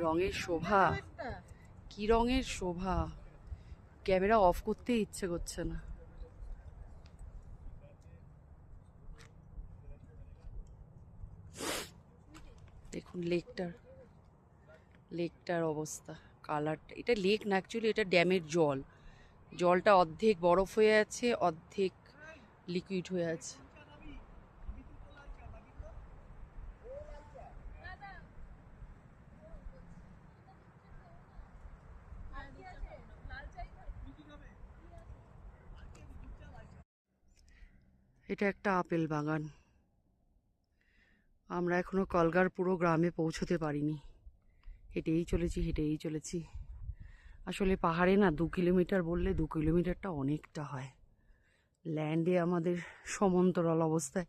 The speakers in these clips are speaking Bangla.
রঙের শোভা, কি রঙের শোভা, ক্যামেরা অফ করতে ইচ্ছে করছে না। দেখুন লেকটার অবস্থা, কালারটা, এটা লেক না অ্যাকচুয়ালি, এটা ড্যামের জল। জলটা অর্ধেক বরফ হয়ে আছে, অর্ধেক লিকুইড হয়ে আছে। এটা একটা আপেল বাগান। আমরা এখনো কলগার পুরো গ্রামে পৌঁছতে পারিনি, হেঁটেই চলেছি। আসলে পাহাড়ে না 2 কিলোমিটার বললে 2 কিলোমিটারটা অনেকটা হয়। ল্যান্ডে আমাদের সমান্তরাল অবস্থায়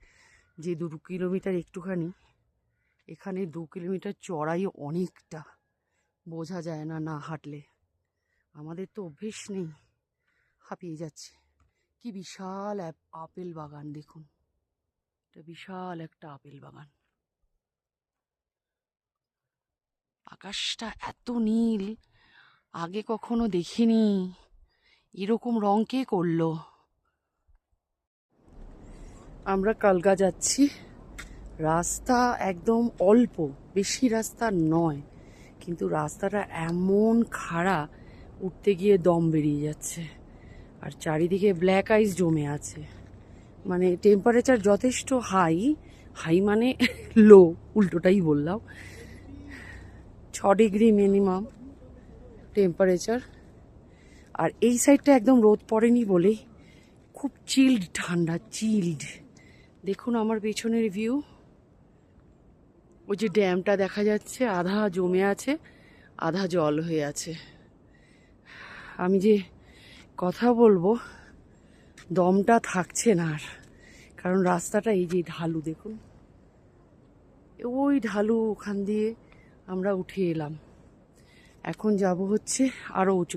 যে 2 কিলোমিটার একটুখানি, এখানে 2 কিলোমিটার চড়াই অনেকটা, বোঝা যায় না না হাঁটলে। আমাদের তো অভ্যেস নেই, হাঁপিয়ে যাচ্ছে। কি বিশাল আপেল বাগান দেখুন, এটা বিশাল একটা আপেল বাগান। আকাশটা এত নীল, আগে কখনো দেখিনি। এরকম রং কে করলো? আমরা কালগা যাচ্ছি, রাস্তা একদম অল্প, বেশি রাস্তা নয়, কিন্তু রাস্তাটা এমন খাড়া, উঠতে গিয়ে দম বেরিয়ে যাচ্ছে। আর চারিদিকে ব্ল্যাক আইস জমে আছে, মানে টেম্পারেচার যথেষ্ট হাই মানে লো, উল্টোটাই বললাম। 6 ডিগ্রি মিনিমাম টেম্পারেচার। আর এই সাইডটা একদম রোদ পড়েনি বলেই খুব চিল্ড, ঠান্ডা চিল্ড। দেখুন আমার পেছনের ভিউ, ওই যে ড্যামটা দেখা যাচ্ছে, আধা জমে আছে আধা জল হয়ে আছে। আমি যে কথা বলবো, দমটা থাকছে না আর, কারণ রাস্তাটা এই যে ঢালু, দেখুন ওই ঢালু, ওখান দিয়ে আমরা উঠে এলাম। এখন যাব হচ্ছে আরো উঁচু।